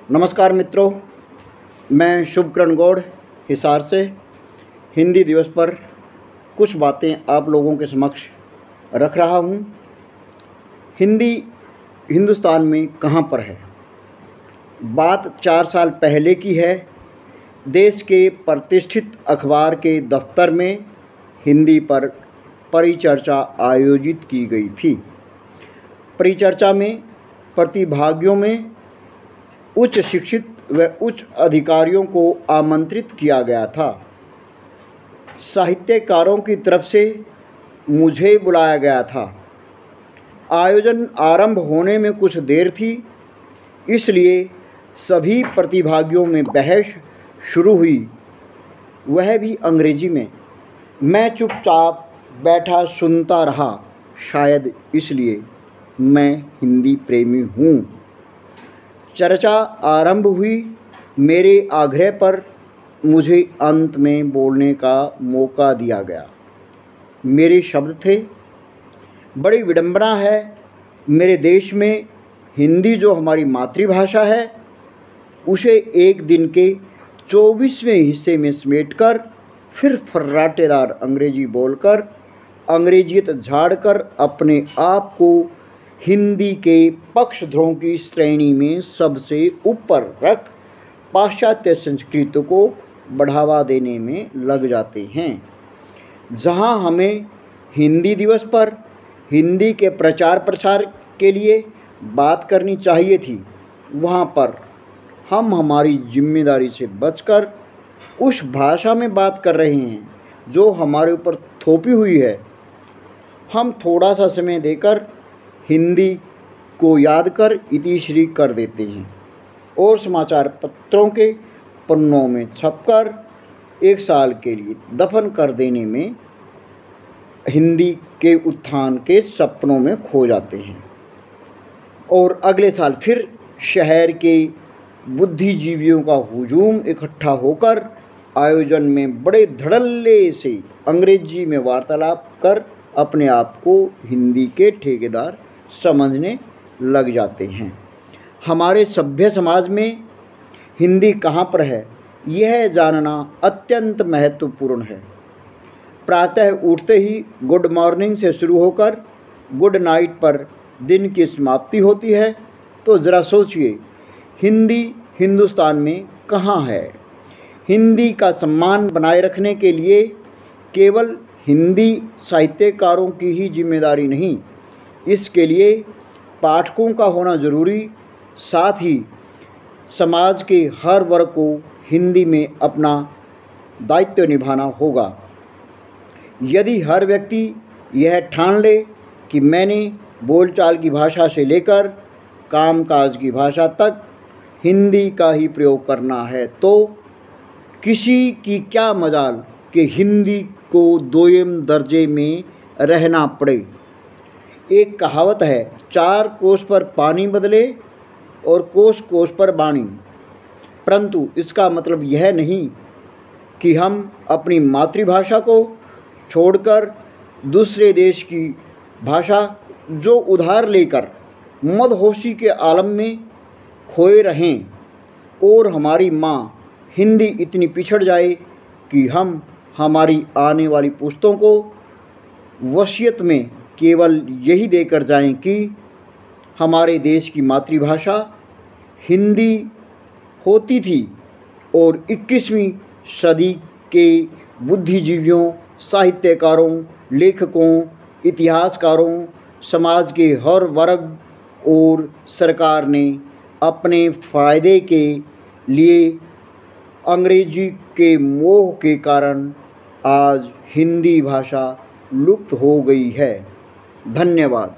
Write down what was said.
नमस्कार मित्रों, मैं शुभकरण गौड़ हिसार से हिंदी दिवस पर कुछ बातें आप लोगों के समक्ष रख रहा हूँ। हिंदी हिंदुस्तान में कहाँ पर है? बात 4 साल पहले की है। देश के प्रतिष्ठित अखबार के दफ्तर में हिंदी पर परिचर्चा आयोजित की गई थी। परिचर्चा में प्रतिभागियों में उच्च शिक्षित व उच्च अधिकारियों को आमंत्रित किया गया था। साहित्यकारों की तरफ से मुझे बुलाया गया था। आयोजन आरंभ होने में कुछ देर थी, इसलिए सभी प्रतिभागियों में बहस शुरू हुई, वह भी अंग्रेजी में। मैं चुपचाप बैठा सुनता रहा, शायद इसलिए मैं हिंदी प्रेमी हूँ। चर्चा आरंभ हुई। मेरे आग्रह पर मुझे अंत में बोलने का मौका दिया गया। मेरे शब्द थे, बड़ी विडंबना है मेरे देश में हिंदी जो हमारी मातृभाषा है उसे एक दिन के 24वें हिस्से में समेटकर फिर फर्राटेदार अंग्रेजी बोलकर, अंग्रेजियत झाड़कर अपने आप को हिंदी के पक्षधरों की श्रेणी में सबसे ऊपर रख पाश्चात्य संस्कृति को बढ़ावा देने में लग जाते हैं। जहां हमें हिंदी दिवस पर हिंदी के प्रचार प्रसार के लिए बात करनी चाहिए थी, वहां पर हम हमारी जिम्मेदारी से बचकर उस भाषा में बात कर रहे हैं जो हमारे ऊपर थोपी हुई है। हम थोड़ा सा समय देकर हिंदी को याद कर इतिश्री कर देते हैं और समाचार पत्रों के पन्नों में छपकर 1 साल के लिए दफन कर देने में हिंदी के उत्थान के सपनों में खो जाते हैं। और अगले साल फिर शहर के बुद्धिजीवियों का हुजूम इकट्ठा होकर आयोजन में बड़े धड़ल्ले से अंग्रेजी में वार्तालाप कर अपने आप को हिंदी के ठेकेदार समझने लग जाते हैं। हमारे सभ्य समाज में हिंदी कहाँ पर है, यह जानना अत्यंत महत्वपूर्ण है। प्रातः उठते ही गुड मॉर्निंग से शुरू होकर गुड नाइट पर दिन की समाप्ति होती है। तो ज़रा सोचिए, हिंदी हिंदुस्तान में कहाँ है? हिंदी का सम्मान बनाए रखने के लिए केवल हिंदी साहित्यकारों की ही जिम्मेदारी नहीं, इसके लिए पाठकों का होना ज़रूरी, साथ ही समाज के हर वर्ग को हिंदी में अपना दायित्व निभाना होगा। यदि हर व्यक्ति यह ठान ले कि मैंने बोलचाल की भाषा से लेकर कामकाज की भाषा तक हिंदी का ही प्रयोग करना है, तो किसी की क्या मजाल कि हिंदी को दोयम दर्जे में रहना पड़े। एक कहावत है, 4 कोस पर पानी बदले और कोस कोस पर बाणी। परंतु इसका मतलब यह नहीं कि हम अपनी मातृभाषा को छोड़कर दूसरे देश की भाषा जो उधार लेकर मदहोशी के आलम में खोए रहें और हमारी माँ हिंदी इतनी पिछड़ जाए कि हम हमारी आने वाली पुश्तों को वसीयत में केवल यही देकर जाएं कि हमारे देश की मातृभाषा हिंदी होती थी और 21वीं सदी के बुद्धिजीवियों, साहित्यकारों, लेखकों, इतिहासकारों, समाज के हर वर्ग और सरकार ने अपने फ़ायदे के लिए अंग्रेजी के मोह के कारण आज हिंदी भाषा लुप्त हो गई है। धन्यवाद।